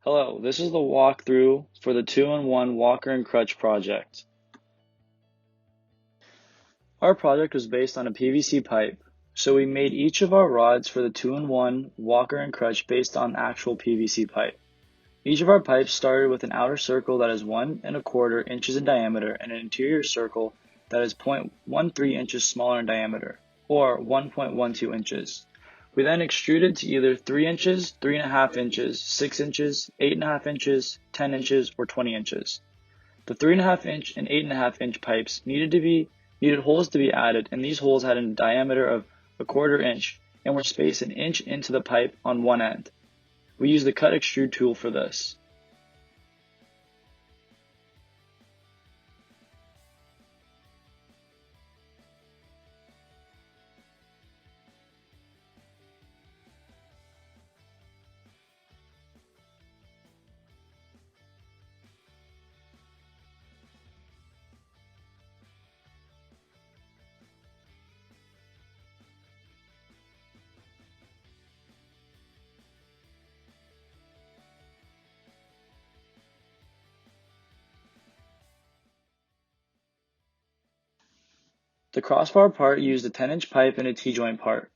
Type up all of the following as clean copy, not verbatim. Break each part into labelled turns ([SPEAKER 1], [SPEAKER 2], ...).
[SPEAKER 1] Hello, this is the walkthrough for the 2-in-1 walker and crutch project. Our project was based on a PVC pipe, so we made each of our rods for the 2-in-1 walker and crutch based on actual PVC pipe. Each of our pipes started with an outer circle that is 1¼ inches in diameter and an interior circle that is 0.13 inches smaller in diameter, or 1.12 inches. We then extruded to either 3 inches, 3.5 inches, 6 inches, 8.5 inches, 10 inches, or 20 inches. The 3.5 inch and 8.5 inch pipes needed holes to be added, and these holes had a diameter of 1/4 inch and were spaced an inch into the pipe on one end. We used the cut extrude tool for this. The crossbar part used a 10-inch pipe and a T-joint part.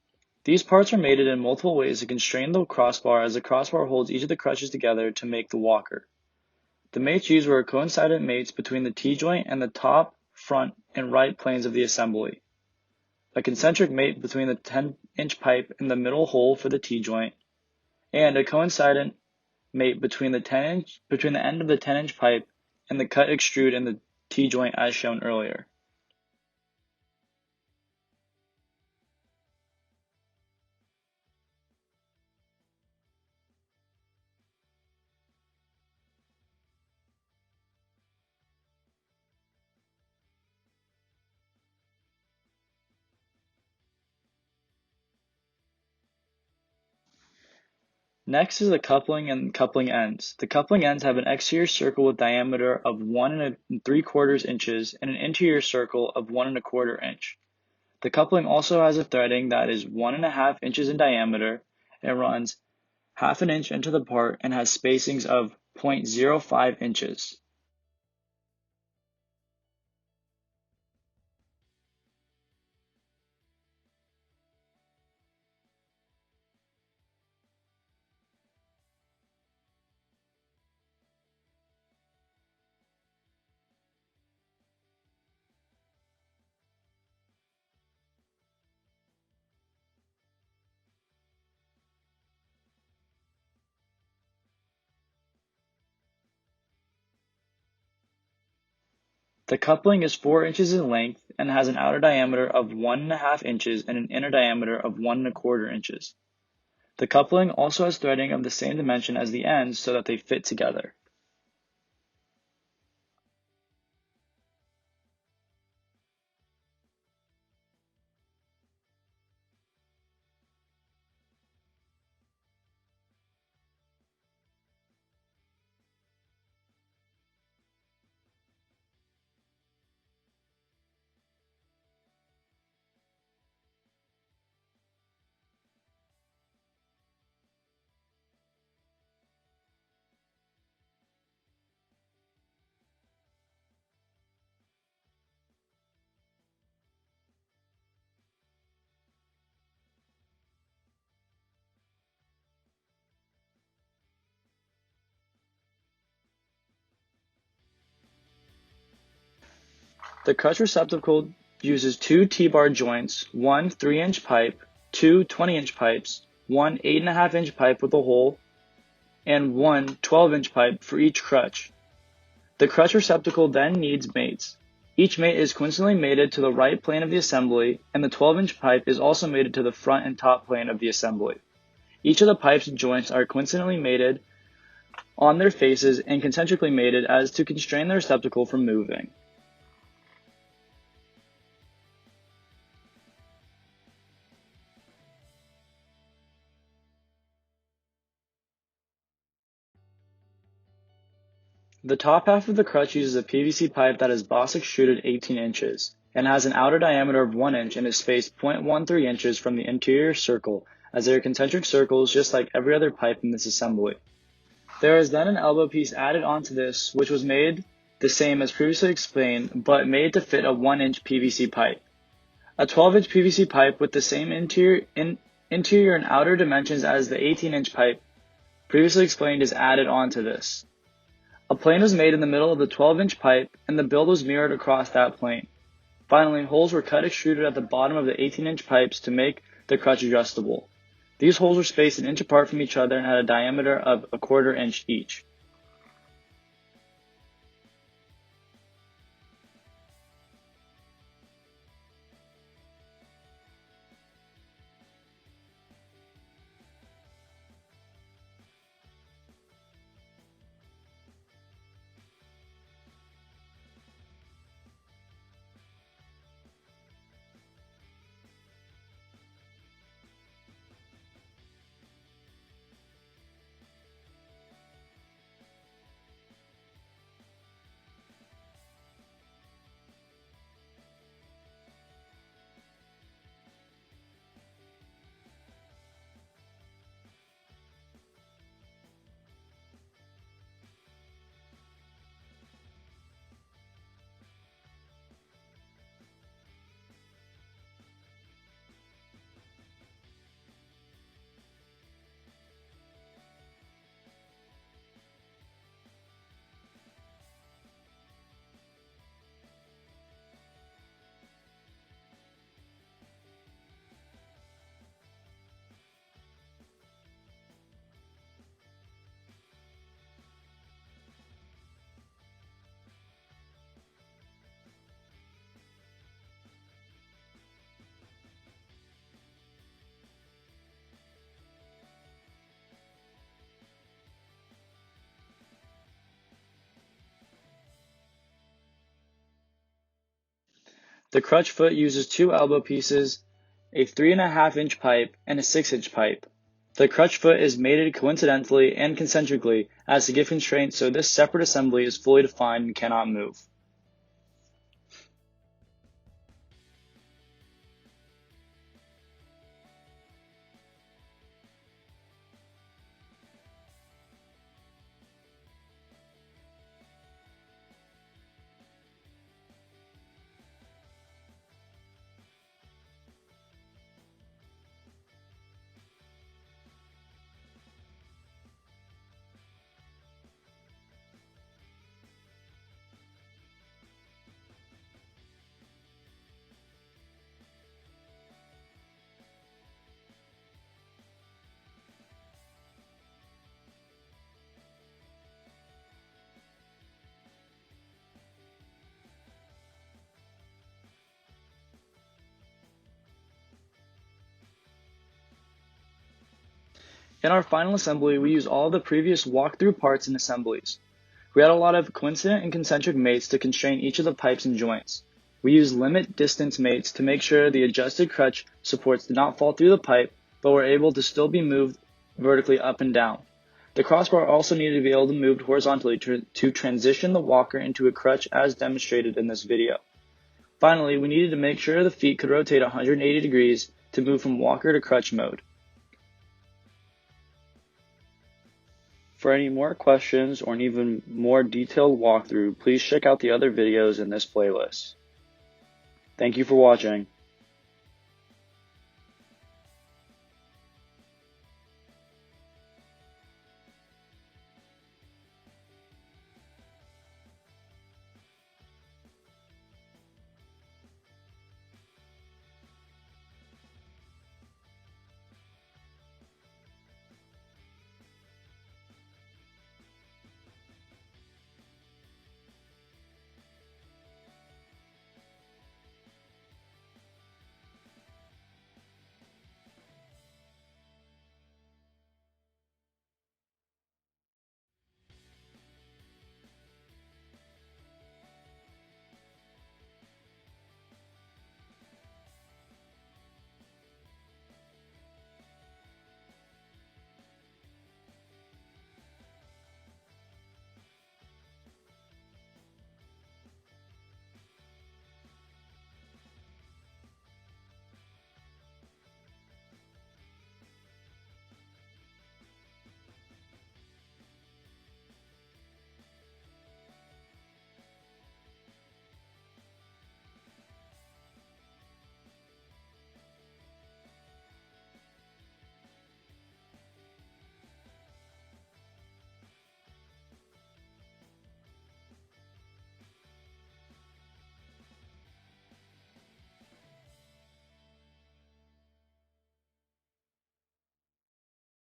[SPEAKER 1] These parts are mated in multiple ways to constrain the crossbar, as the crossbar holds each of the crutches together to make the walker. The mates used were coincident mates between the T-joint and the top, front, and right planes of the assembly. A concentric mate between the 10-inch pipe and the middle hole for the T-joint, and a coincident mate between the end of the 10-inch pipe and the cut extrude in the T-joint as shown earlier. Next is the coupling and coupling ends. The coupling ends have an exterior circle with diameter of 1 3/4 inches and an interior circle of 1¼ inch. The coupling also has a threading that is 1.5 inches in diameter and runs 1/2 inch into the part and has spacings of 0.05 inches. The coupling is 4 inches in length and has an outer diameter of 1.5 inches and an inner diameter of 1¼ inches. The coupling also has threading of the same dimension as the ends so that they fit together. The crutch receptacle uses two T-bar joints, one 3-inch pipe, two 20-inch pipes, one 8.5-inch pipe with a hole, and one 12-inch pipe for each crutch. The crutch receptacle then needs mates. Each mate is coincidentally mated to the right plane of the assembly, and the 12-inch pipe is also mated to the front and top plane of the assembly. Each of the pipes and joints are coincidentally mated on their faces and concentrically mated as to constrain the receptacle from moving. The top half of the crutch uses a PVC pipe that is boss extruded 18 inches and has an outer diameter of 1 inch and is spaced 0.13 inches from the interior circle, as they are concentric circles just like every other pipe in this assembly. There is then an elbow piece added onto this, which was made the same as previously explained, but made to fit a 1-inch PVC pipe. A 12-inch PVC pipe with the same interior and outer dimensions as the 18-inch pipe previously explained is added onto this. A plane was made in the middle of the 12-inch pipe, and the build was mirrored across that plane. Finally, holes were cut extruded at the bottom of the 18-inch pipes to make the crutch adjustable. These holes were spaced an inch apart from each other and had a diameter of 1/4 inch each. The crutch foot uses 2 elbow pieces, a 3.5-inch pipe, and a 6-inch pipe. The crutch foot is mated coincidentally and concentrically as to give constraints, so this separate assembly is fully defined and cannot move. In our final assembly, we used all of the previous walkthrough parts and assemblies. We had a lot of coincident and concentric mates to constrain each of the pipes and joints. We used limit distance mates to make sure the adjusted crutch supports did not fall through the pipe, but were able to still be moved vertically up and down. The crossbar also needed to be able to move horizontally to transition the walker into a crutch as demonstrated in this video. Finally, we needed to make sure the feet could rotate 180 degrees to move from walker to crutch mode. For any more questions or an even more detailed walkthrough, please check out the other videos in this playlist. Thank you for watching.